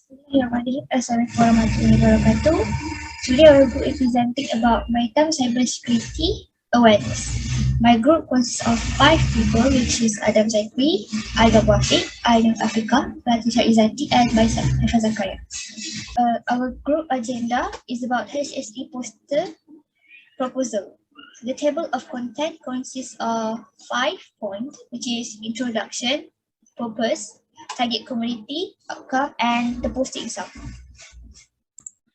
Assalamualaikum warahmatullahi wabarakatuh. Today I will be presenting about maritime cybersecurity awareness. My group consists of 5 people, which is Adam ZACHARY, I am Wafiq, I am AFIQAH, BATRISYIA IZZATI, and myself, ZAKARIA. Our group agenda is about HSE poster proposal. The table of content consists of 5 points, which is introduction, purpose, target community, outcome, and the poster itself.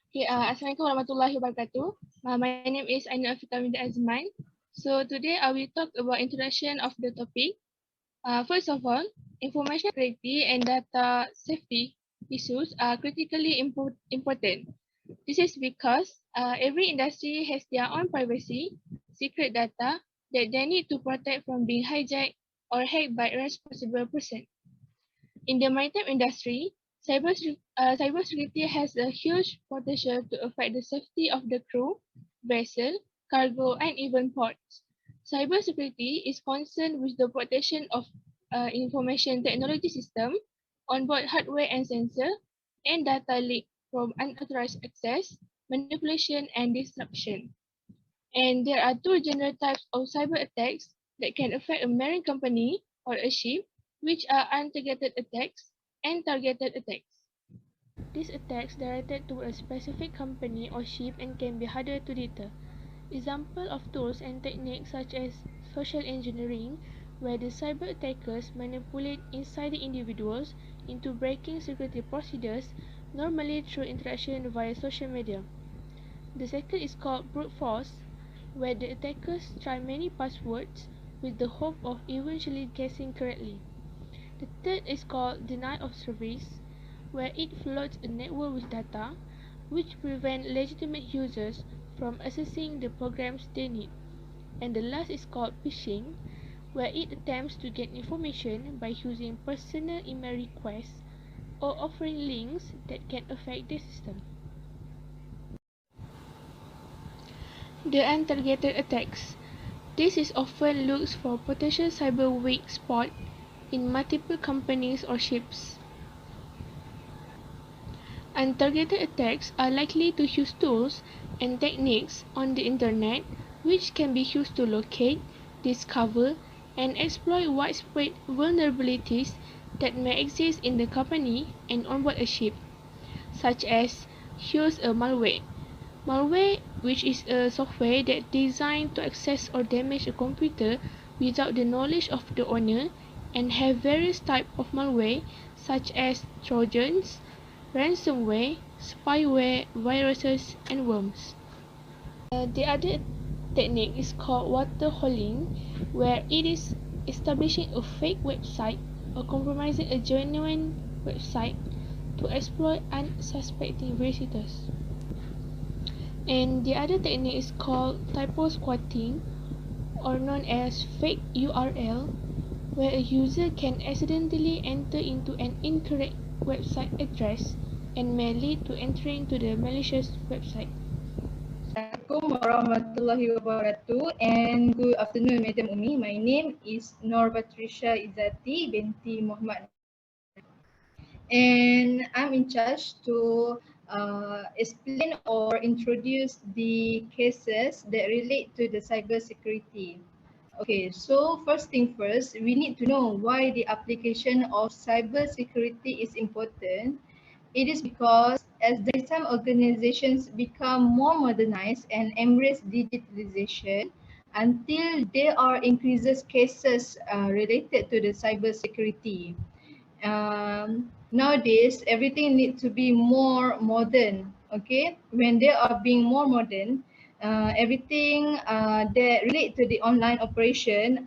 Okay, Assalamualaikum warahmatullahi wabarakatuh. My name is AFIQAH with AZMAN. So today I will talk about introduction of the topic. First of all, information security and data safety issues are critically important. This is because every industry has their own privacy, secret data that they need to protect from being hijacked or hacked by irresponsible person. In the maritime industry, cybersecurity has a huge potential to affect the safety of the crew, vessel, cargo, and even ports. Cybersecurity is concerned with the protection of information technology system, onboard hardware and sensor, and data leak from unauthorized access, manipulation, and disruption. And there are two general types of cyber attacks that can affect a marine company or a ship, which are untargeted attacks and targeted attacks. These attacks directed to a specific company or ship and can be harder to deter. Example of tools and techniques such as social engineering, where the cyber attackers manipulate inside the individuals into breaking security procedures, normally through interaction via social media. The second is called brute force, where the attackers try many passwords with the hope of eventually guessing correctly. The third is called denial of service, where it floods a network with data, which prevent legitimate users from accessing the programs they need. And the last is called phishing, where it attempts to get information by using personal email requests or offering links that can affect the system. The untargeted attacks. This is often looks for potential cyber weak spot in multiple companies or ships. Untargeted attacks are likely to use tools and techniques on the internet which can be used to locate, discover, and exploit widespread vulnerabilities that may exist in the company and onboard a ship, such as use a malware. Malware, which is a software that designed to access or damage a computer without the knowledge of the owner, and have various types of malware such as trojans, ransomware, spyware, viruses, and worms. The other technique is called waterholing, where it is establishing a fake website or compromising a genuine website to exploit unsuspecting visitors. And the other technique is called typo squatting, or known as fake URL, where a user can accidentally enter into an incorrect website address and may lead to entering to the malicious website. Assalamualaikum warahmatullahi wabarakatuh, and good afternoon, Madam Umi. My name is BATRISYIA IZZATI BINTI MUHAMAD, and I'm in charge to explain or introduce the cases that relate to the cyber security. Okay, so first thing first, we need to know why the application of cyber security is important. It is because as the maritime organizations become more modernized and embrace digitalization, until there are increases cases related to the cyber security. Nowadays, everything needs to be more modern. Okay, when they are being more modern, everything that relate to the online operation,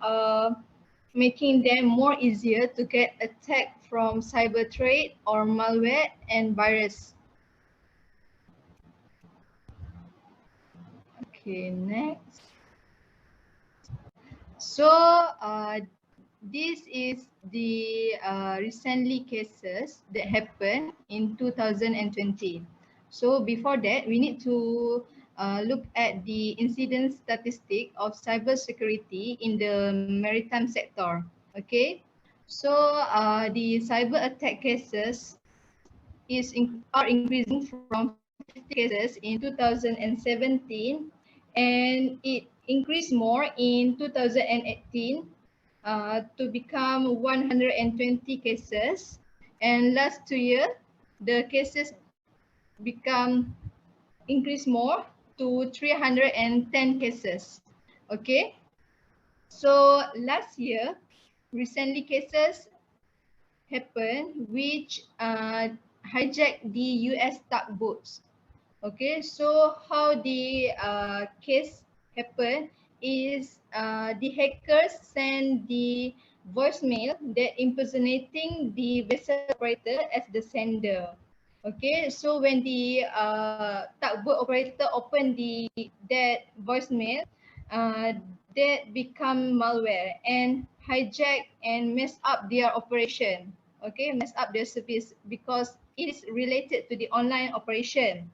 making them more easier to get attacked from cyber threat or malware and virus. Okay, next. So this is the recently cases that happened in 2020. So before that, we need to look at the incident statistic of cybersecurity in the maritime sector. Okay, so the cyber attack cases are increasing from 50 cases in 2017, and it increased more in 2018 to become 120 cases, and last 2 years the cases become increase more to 310 cases. Okay, so last year recently cases happened which hijacked the US tugboats. Okay, so how the case happened is the hackers send the voicemail that impersonating the vessel operator as the sender. Okay, so when the tugboat operator open that voicemail, uh, that become malware and hijack and mess up their operation. Okay, mess up their service because it is related to the online operation.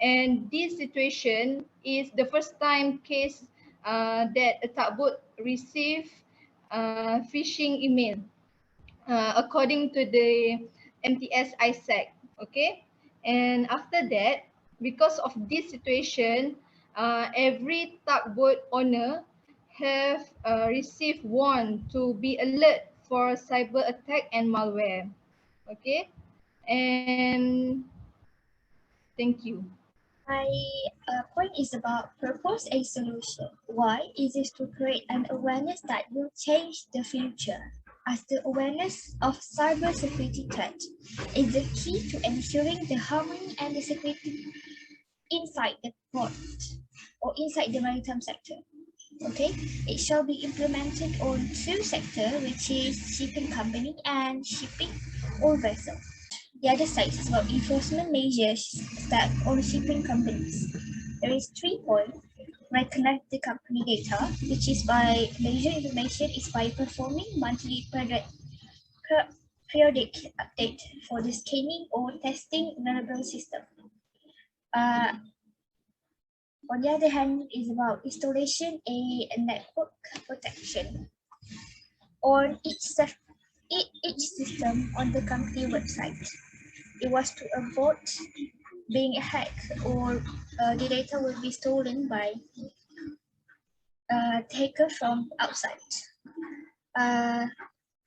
And this situation is the first time case that a tugboat receive phishing email according to the MTS ISAC. Okay, and after that, because of this situation, every tugboat owner have received warn to be alert for cyber attack and malware. Okay, and thank you. My point is about propose a solution. Why is it to create an awareness that will change the future? As the awareness of cybersecurity threat is the key to ensuring the harmony and the security inside the port or inside the maritime sector. Okay, it shall be implemented on two sectors, which is shipping company and shipping or vessel. The other side is about enforcement measures that on shipping companies. There is 3 points. Recognize the company data, which is by measure information is by performing monthly periodic update for the scanning or testing vulnerable system. On the other hand, is about installation a network protection on each system on the company website. It was to avoid being hacked or the data will be stolen by hacker from outside.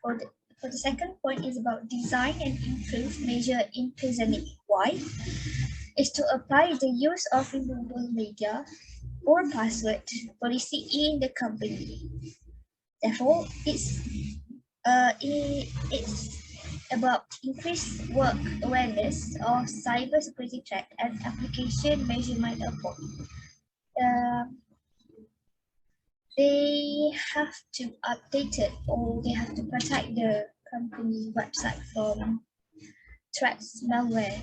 For the second point is about design and improve measure imprisonment. Why? Is to apply the use of removable media or password policy in the company. Therefore, it's about increased work awareness of cybersecurity threat and application measurement approach. They have to update it or they have to protect the company website from threats, malware,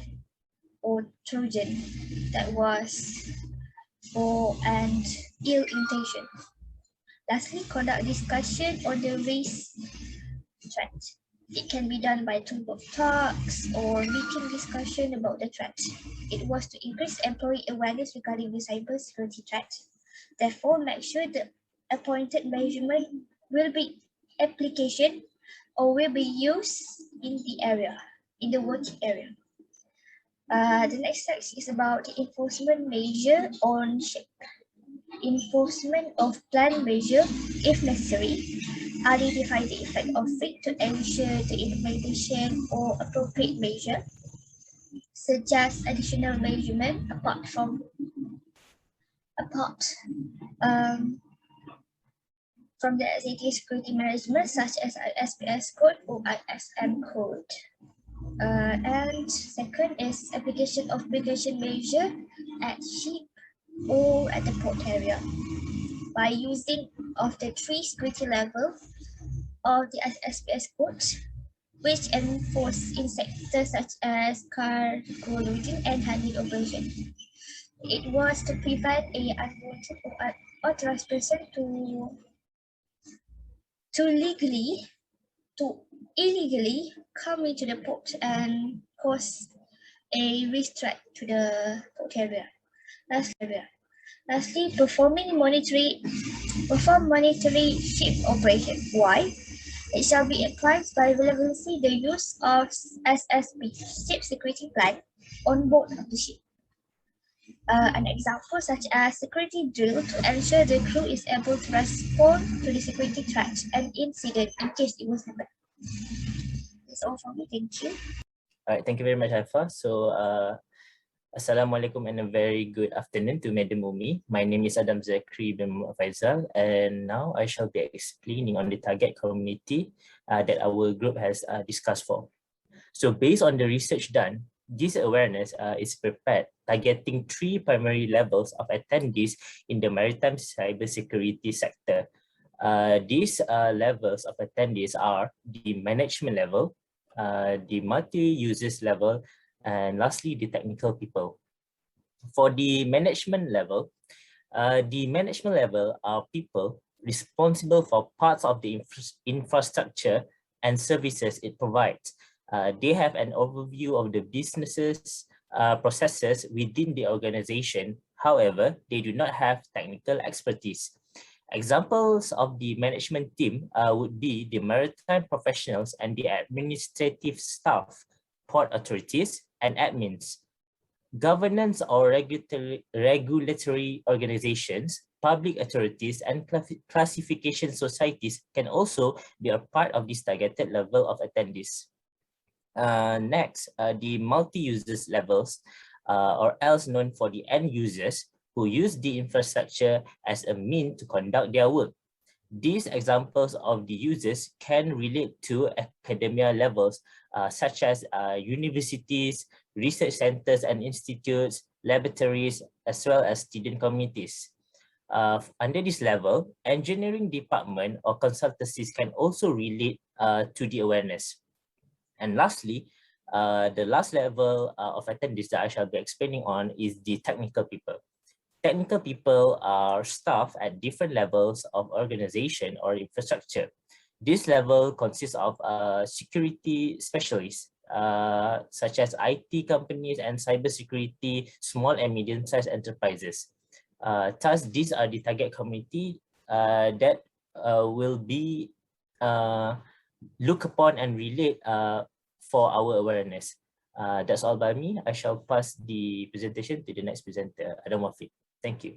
or Trojan that was for and ill intention. Lastly, conduct discussion on the risk threat. It can be done by tool of talks or meeting discussion about the threat. It was to increase employee awareness regarding the cybersecurity threat. Therefore, make sure the appointed measurement will be application or will be used in the area, in the working area. The next section is about the enforcement measure on ship. Enforcement of plan measure, if necessary, identify the effect of it to ensure the implementation or appropriate measure, suggest additional measurement apart from the ZACHARY security management, such as SPS code or ISM code. And second is application of mitigation measure at ship or at the port area by using of the 3 security level of the SPS codes, which enforce in sectors such as cargo loading and handling operation. It was to prevent a unwanted or unauthorized person to illegally come into the port and cause a risk threat to the port area. Lastly, perform monetary ship operation. Why? It shall be advised by relevancy the use of SSP, Ship Security Plan, on board of the ship. An example such as security drill to ensure the crew is able to respond to the security threat and incident in case it was happen. That's all from me. Thank you. All right, thank you very much, Haifa. So, Assalamualaikum and a very good afternoon to Madam Umi. My name is ZACHARY bin FAIZAL, and now I shall be explaining on the target community that our group has discussed for. So, based on the research done, this awareness is prepared, targeting 3 primary levels of attendees in the maritime cybersecurity sector. These levels of attendees are the management level, the multi-users level, and lastly, the technical people. For the management level are people responsible for parts of the infrastructure and services it provides. They have an overview of the businesses, processes within the organization. However, they do not have technical expertise. Examples of the management team would be the maritime professionals and the administrative staff, port authorities, and admins. Governance or regulatory organizations, public authorities, and classification societies can also be a part of this targeted level of attendees. Next, the multi-users levels, or else known for the end users who use the infrastructure as a means to conduct their work. These examples of the users can relate to academia levels such as universities, research centers and institutes, laboratories, as well as student communities. Under this level, engineering department or consultancies can also relate to the awareness. And lastly, the last level of attendees that I shall be explaining on is the technical people. Technical people are staff at different levels of organization or infrastructure. This level consists of security specialists, such as IT companies and cybersecurity, small and medium-sized enterprises. Thus, these are the target community that will be looked upon and relate for our awareness. That's all by me. I shall pass the presentation to the next presenter, Adam Wafiq. Thank you.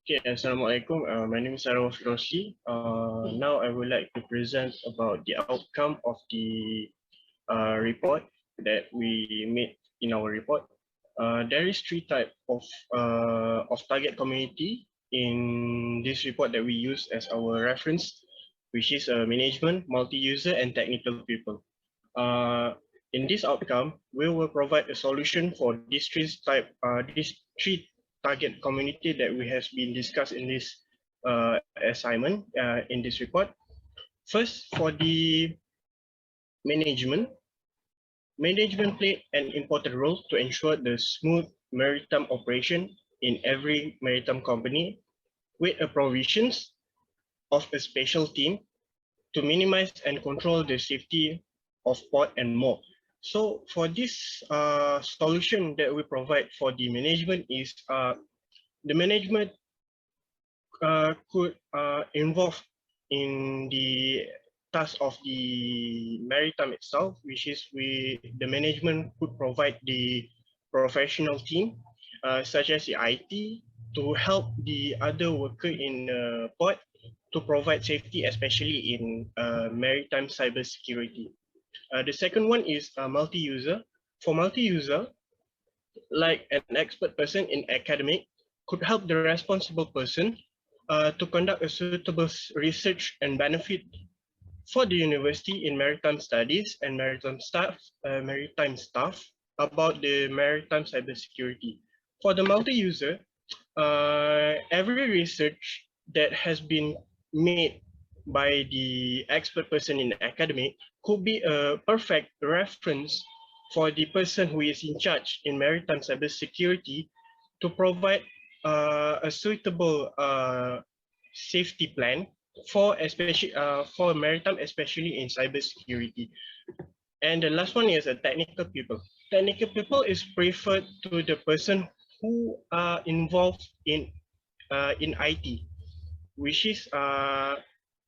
Okay, Assalamualaikum. My name is Rosli. Now I would like to present about the outcome of the report that we made in our report. There is 3 types of target community in this report that we use as our reference, which is management, multi-user, and technical people. In this outcome, we will provide a solution for these 3 target community that we have been discussed in this assignment in this report. First, for the management played an important role to ensure the smooth maritime operation in every maritime company, with a provisions of a special team to minimize and control the safety of port and more. So for this solution that we provide for the management is the management could involve in the task of the maritime itself, which is the management could provide the professional team such as the IT to help the other worker in port to provide safety, especially in maritime cybersecurity. The second one is multi-user. For multi-user, like an expert person in academic, could help the responsible person to conduct a suitable research and benefit for the university in maritime studies and maritime staff about the maritime cybersecurity. For the multi-user, every research that has been made by the expert person in academic could be a perfect reference for the person who is in charge in maritime cybersecurity to provide a suitable safety plan for maritime, especially in cybersecurity. And the last one is a technical people. Technical people is preferred to the person who are involved in IT. which is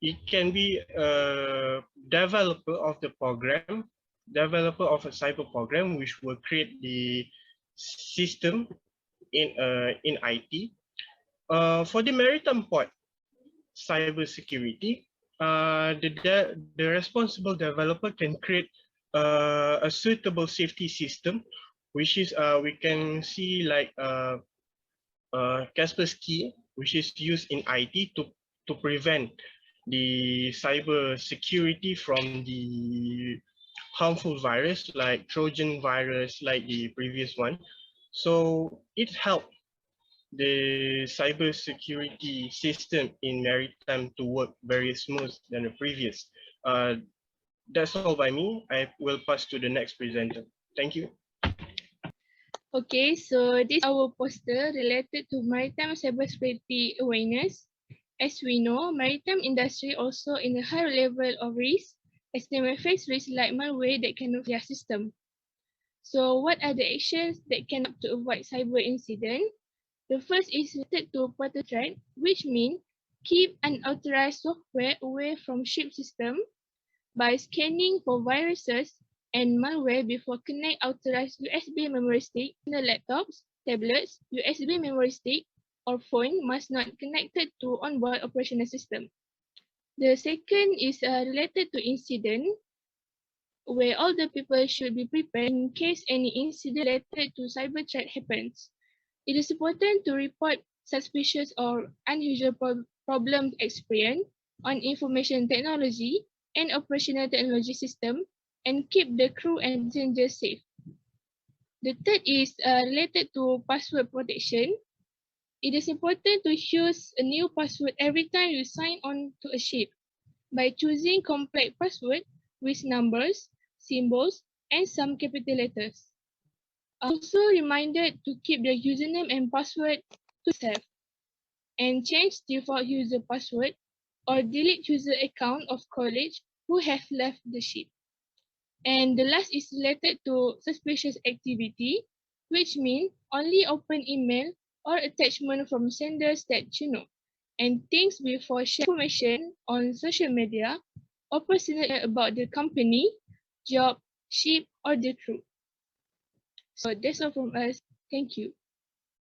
it can be a developer of the program, developer of a cyber program, which will create the system in IT. For the maritime port cybersecurity, the responsible developer can create a suitable safety system, which is we can see like Kaspersky, which is used in IT to prevent the cyber security from the harmful virus like Trojan virus, like the previous one. So it helped the cyber security system in maritime to work very smooth than the previous. That's all by me. I will pass to the next presenter. Thank you. Okay, so this is our poster related to maritime cybersecurity awareness. As we know, maritime industry also in a high level of risk, as they may face risks like malware that can affect their system. So what are the actions that can help to avoid cyber incident? The first is related to portal threat, which means keep unauthorized software away from ship system by scanning for viruses and malware before connect authorized USB memory stick in the laptops, tablets, USB memory stick, or phone must not connected to onboard operational system. The second is related to incident, where all the people should be prepared in case any incident related to cyber threat happens. It is important to report suspicious or unusual problems experienced on information technology and operational technology system and keep the crew and passengers safe. The third is related to password protection. It is important to use a new password every time you sign on to a ship by choosing complex password with numbers, symbols, and some capital letters. Also reminded to keep the username and password to self and change default user password or delete user account of colleagues who have left the ship. And the last is related to suspicious activity, which means only open email or attachment from senders that you know, and things before share information on social media or personal about the company, job, ship, or the crew. So that's all from us. Thank you.